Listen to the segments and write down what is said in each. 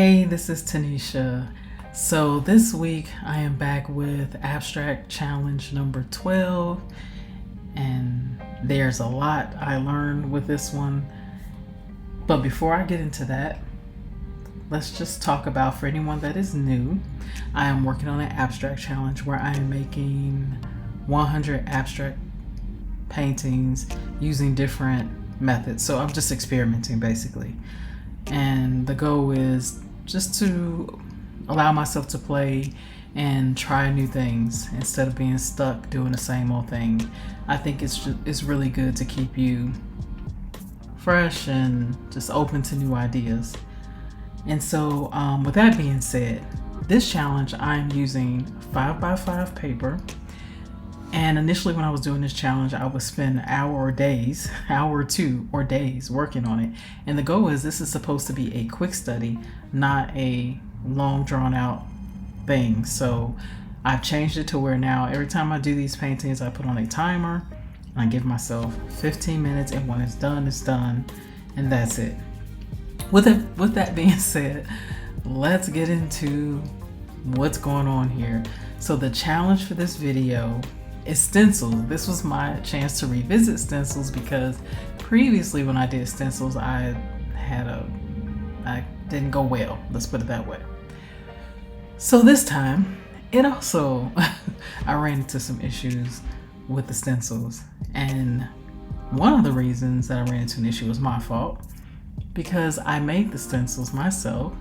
Hey, this is Tanisha. So this week I am back with abstract challenge number 12, and there's a lot I learned with this one. But before I get into that, let's just talk about, for anyone that is new, I am working on an abstract challenge where I am making 100 abstract paintings using different methods. So I'm just experimenting basically. And the goal is just to allow myself to play and try new things instead of being stuck doing the same old thing. I think it's really good to keep you fresh and just open to new ideas. And so with that being said, this challenge I'm using 5x5 paper. And initially when I was doing this challenge, I would spend an hour or two or days working on it. And the goal is this is supposed to be a quick study, not a long drawn out thing. So I've changed it to where now every time I do these paintings, I put on a timer. I give myself 15 minutes, and when it's done, and that's it. With that being said, let's get into what's going on here. So the challenge for this video is stencils. This was my chance to revisit stencils because previously when I did stencils, I didn't go well. Let's put it that way. So this time, I ran into some issues with the stencils, and one of the reasons that I ran into an issue was my fault because I made the stencils myself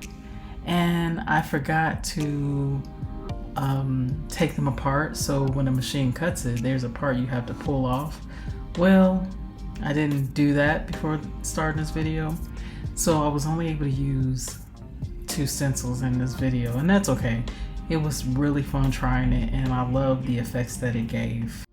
and I forgot to take them apart. So when the machine cuts it, there's a part you have to pull off. Well, I didn't do that before starting this video, so I was only able to use 2 stencils in this video, and that's okay. It was really fun trying it, and I love the effects that it gave.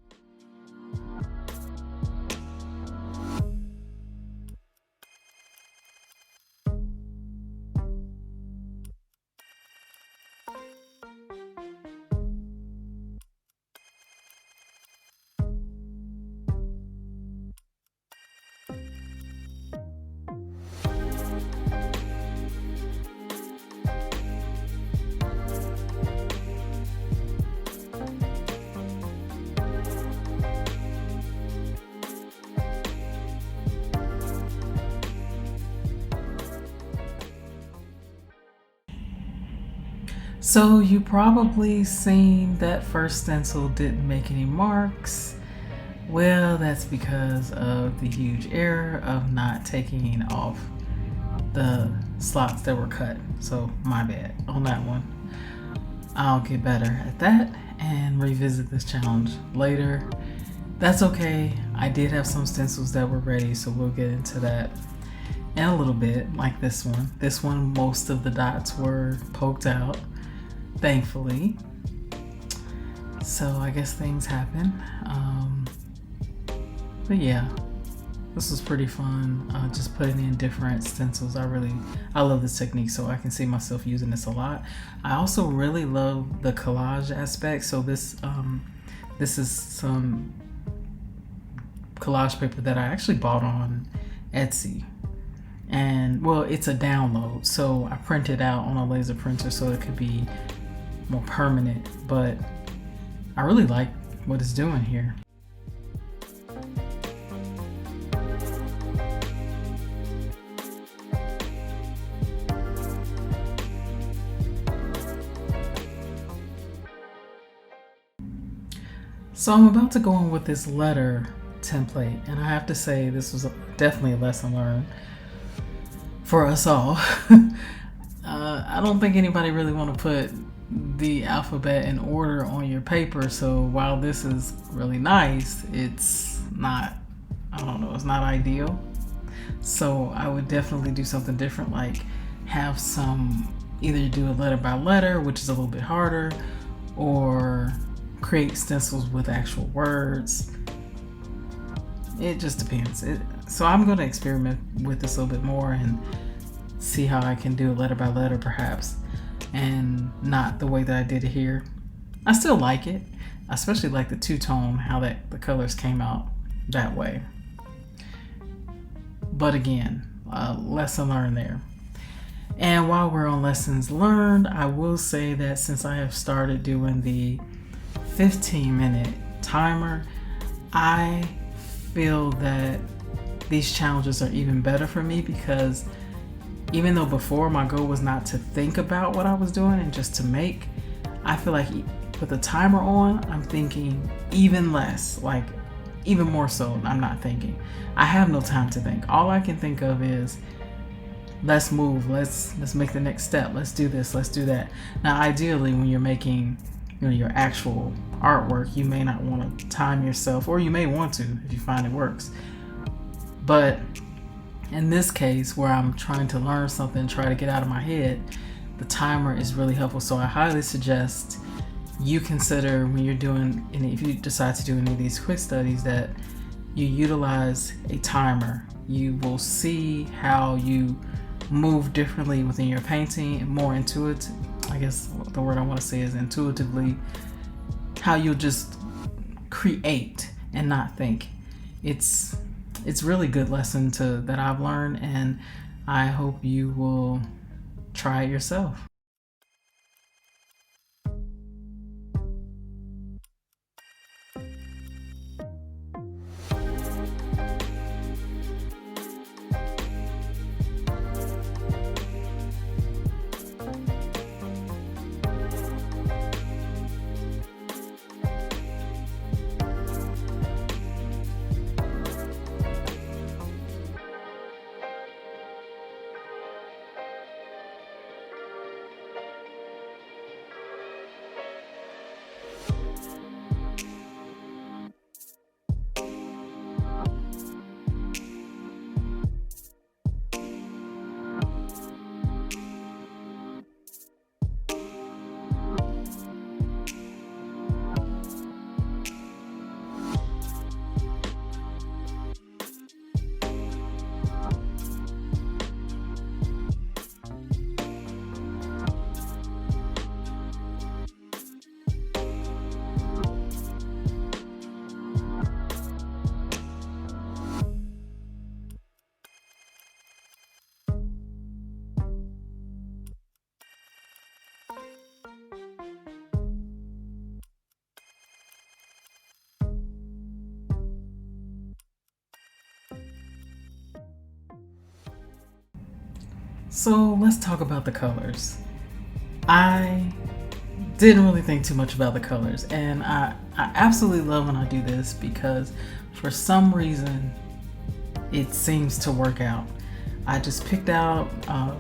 So you probably seen that first stencil didn't make any marks. Well, that's because of the huge error of not taking off the slots that were cut. So my bad on that one. I'll get better at that and revisit this challenge later. That's okay. I did have some stencils that were ready, so we'll get into that in a little bit, like this one. This one, most of the dots were poked out, thankfully. So I guess things happen. But yeah, this was pretty fun. Just putting in different stencils. I love this technique, so I can see myself using this a lot. I also really love the collage aspect. So this is some collage paper that I actually bought on Etsy. And well, it's a download, so I printed out on a laser printer so it could be more permanent, but I really like what it's doing here. So I'm about to go in with this letter template, and I have to say this was definitely a lesson learned for us all. I don't think anybody really want to put the alphabet in order on your paper, so while this is really nice, it's not, it's not ideal. So I would definitely do something different, like have either do a letter by letter, which is a little bit harder, or create stencils with actual words. It just depends. So I'm going to experiment with this a little bit more and see how I can do letter by letter perhaps, and not the way that I did it here. I still like it. I especially like the two-tone, how the colors came out that way. But again, lesson learned there. And while we're on lessons learned, I will say that since I have started doing the 15-minute timer, I feel that these challenges are even better for me, because even though before my goal was not to think about what I was doing and just to make, I feel like with the timer on, I'm thinking even less, like even more so. I'm not thinking. I have no time to think. All I can think of is, let's move, let's make the next step, let's do this, let's do that. Now ideally, when you're making your actual artwork, you may not want to time yourself, or you may want to if you find it works. But in this case, where I'm trying to learn something, try to get out of my head, the timer is really helpful. So I highly suggest you consider, when you're doing, and if you decide to do any of these quick studies, that you utilize a timer. You will see how you move differently within your painting, more intuitive. I guess the word I want to say is intuitively, how you'll just create and not think. It's really good lesson that I've learned, and I hope you will try it yourself. So let's talk about the colors. I didn't really think too much about the colors, and I absolutely love when I do this, because for some reason it seems to work out. I just picked out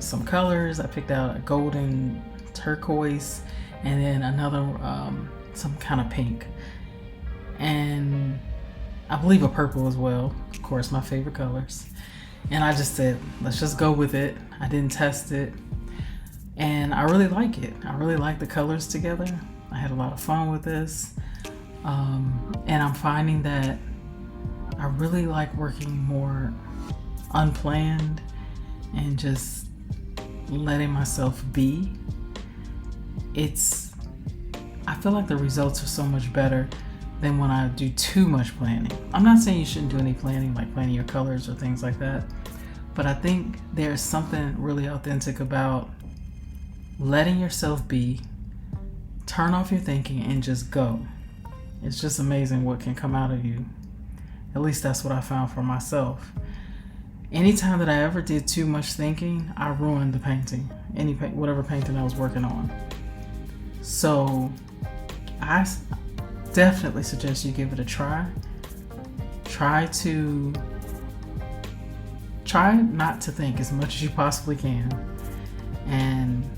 some colors. I picked out a golden turquoise, and then another some kind of pink, and I believe a purple as well, of course, my favorite colors. And I just said, let's just go with it. I didn't test it, and I really like it. I really like the colors together. I had a lot of fun with this, and I'm finding that I really like working more unplanned and just letting myself be. I feel like the results are so much better than when I do too much planning. I'm not saying you shouldn't do any planning, like planning your colors or things like that, but I think there's something really authentic about letting yourself be, turn off your thinking, and just go. It's just amazing what can come out of you. At least that's what I found for myself. Anytime that I ever did too much thinking, I ruined the painting, whatever painting I was working on. So I definitely suggest you give it a try. Try not to think as much as you possibly can, and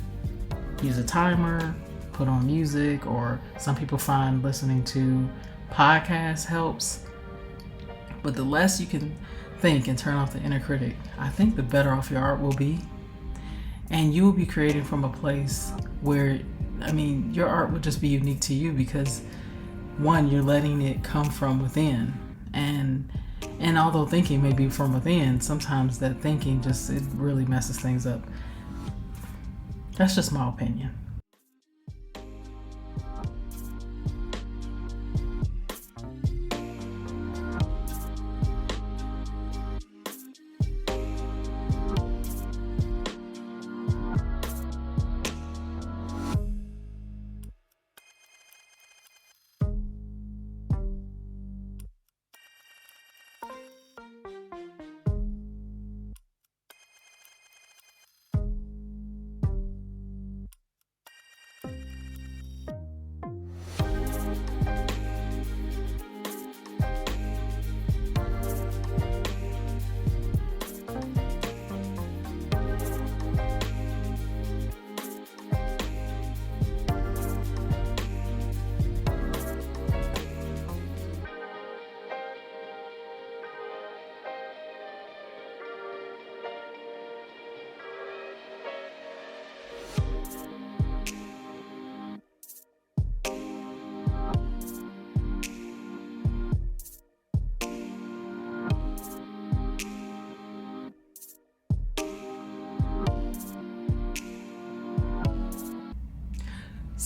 use a timer, put on music, or some people find listening to podcasts helps. But the less you can think and turn off the inner critic, I think the better off your art will be. And you will be creating from a place where, your art would just be unique to you, because one, you're letting it come from within. And although thinking may be from within, sometimes that thinking it really messes things up. That's just my opinion.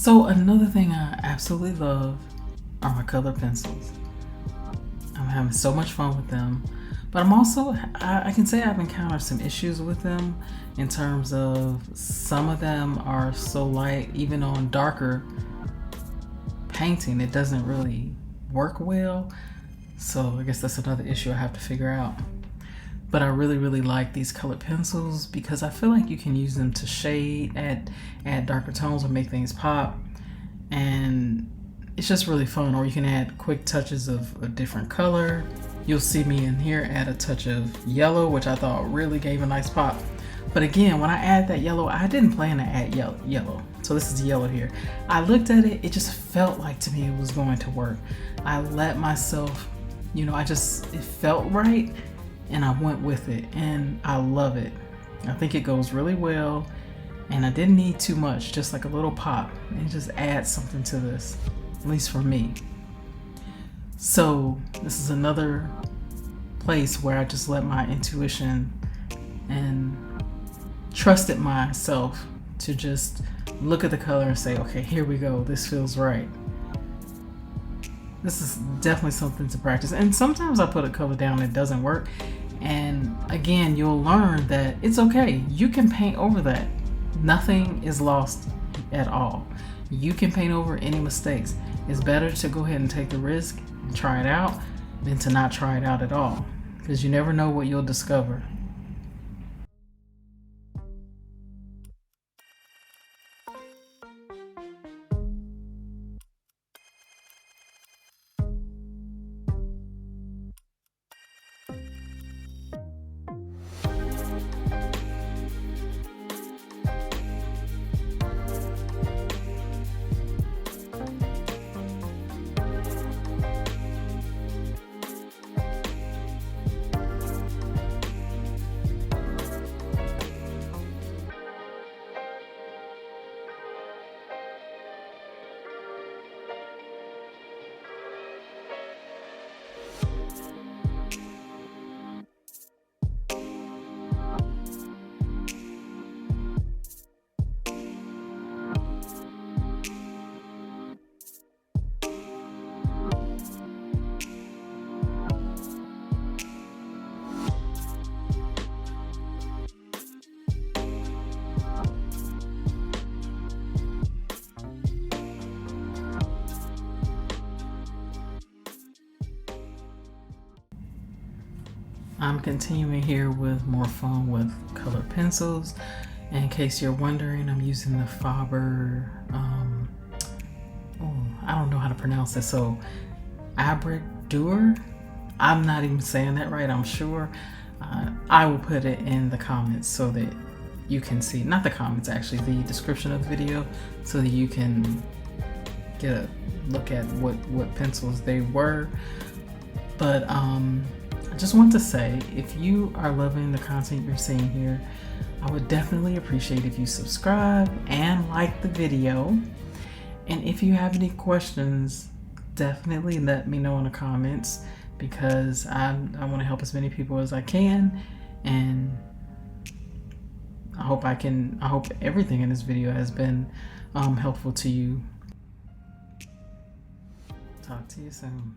So another thing I absolutely love are my color pencils. I'm having so much fun with them, but I'm also, I can say I've encountered some issues with them in terms of some of them are so light, even on darker painting, it doesn't really work well. So I guess that's another issue I have to figure out. But I really like these colored pencils because I feel like you can use them to shade, add darker tones, or make things pop. And it's just really fun. Or you can add quick touches of a different color. You'll see me in here add a touch of yellow, which I thought really gave a nice pop. But again, when I add that yellow, I didn't plan to add yellow. So this is yellow here. I looked at it, it just felt like to me it was going to work. I let myself, it felt right and I went with it and I love it. I think it goes really well and I didn't need too much, just like a little pop, and just add something to this, at least for me. So this is another place where I just let my intuition and trusted myself to just look at the color and say, okay, here we go, this feels right. This is definitely something to practice. And sometimes I put a color down and it doesn't work. And again, you'll learn that it's okay. You can paint over that. Nothing is lost at all. You can paint over any mistakes. It's better to go ahead and take the risk and try it out than to not try it out at all, because you never know what you'll discover. I'm continuing here with more fun with colored pencils. In case you're wondering, I'm using the Faber, I don't know how to pronounce it, so Abredur. I'm not even saying that right, I'm sure. I will put it in the comments so that you can see, not the comments actually, the description of the video, so that you can get a look at what pencils they were. But I just want to say, if you are loving the content you're seeing here, I would definitely appreciate if you subscribe and like the video. And if you have any questions, definitely let me know in the comments, because I want to help as many people as I can. And I hope everything in this video has been helpful to you. Talk to you soon.